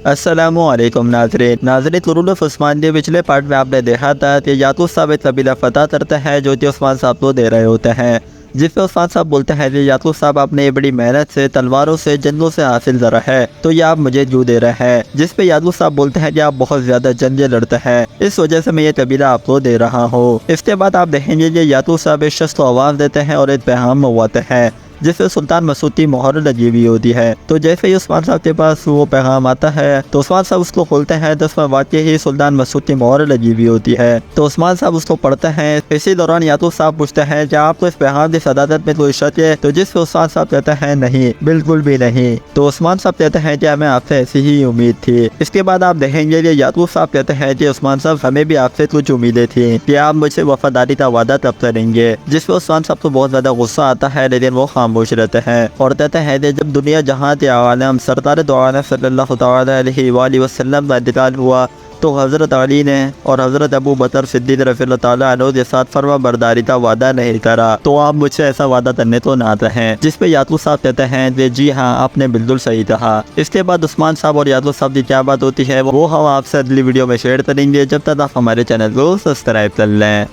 السلام علیکم ناظرین طلوع عثمان کے پچھلے پارٹ میں آپ نے دیکھا تھا کہ یعقوب صاحب ایک قبیلہ فتح کرتا ہے جو کہ عثمان صاحب کو دے رہے ہوتے ہیں، جس پہ عثمان صاحب بولتے ہیں کہ یعقوب صاحب آپ نے بڑی محنت سے تلواروں سے جنگوں سے حاصل کرا ہے تو یہ آپ مجھے کیوں دے رہے ہیں، جس پہ یعقوب صاحب بولتے ہیں کہ آپ بہت زیادہ جنگیں لڑتے ہیں، اس وجہ سے میں یہ قبیلہ آپ کو دے رہا ہوں۔ اس کے بعد آپ دیکھیں گے کہ یعقوب صاحب اس شخص کو آواز دیتے ہیں اور ایک پیغام منگواتے ہیں جس سے سلطان مسعود کی مہر لگی ہوئی ہوتی ہے۔ تو جیسے ہی عثمان صاحب کے پاس وہ پیغام آتا ہے تو عثمان صاحب اس کو کھولتے ہیں تو اس میں واقعی ہی سلطان مسعود کی مہر لگی ہوئی ہوتی ہے۔ تو عثمان صاحب اس کو پڑھتے ہیں، اسی دوران یعقوب صاحب پوچھتے ہیں کہ آپ کو اس پیغام کی صداقت میں کوئی شک ہے، تو جس پہ عثمان صاحب کہتے ہیں نہیں، بالکل بھی نہیں۔ تو عثمان صاحب کہتے ہیں کہ ہمیں آپ سے ایسی ہی امید تھی۔ اس کے بعد آپ دیکھیں گے کہ یعقوب صاحب کہتے ہیں کہ عثمان صاحب ہمیں بھی آپ سے کچھ امیدیں تھیں کہ آپ مجھ سے وفاداری کا وعدہ کب کریں گے، جس پہ عثمان صاحب کو بہت زیادہ غصہ آتا ہے، لیکن وہ خاموش رہتے ہیں اور کہتے ہیں کہ جب دنیا جہاں کے عالم سرکار دو عالم صلی اللہ تعالی علیہ وآلہ وسلم کا انتقال ہوا تو حضرت علی نے اور حضرت ابو بکر صدیق رضی اللہ تعالیٰ عنہ کے ساتھ فرما برداری کا وعدہ نہیں کرا، تو آپ مجھ سے ایسا وعدہ کرنے تو نہ رہیں، جس پہ یعقوب صاحب کہتے ہیں کہ جی ہاں آپ نے بالکل صحیح کہا۔ اس کے بعد عثمان صاحب اور یعقوب صاحب کی کیا بات ہوتی ہے وہ ہم آپ سے اگلی ویڈیو میں شیئر کریں گے، جب تک آپ ہمارے چینل کو سبسکرائب کر لیں۔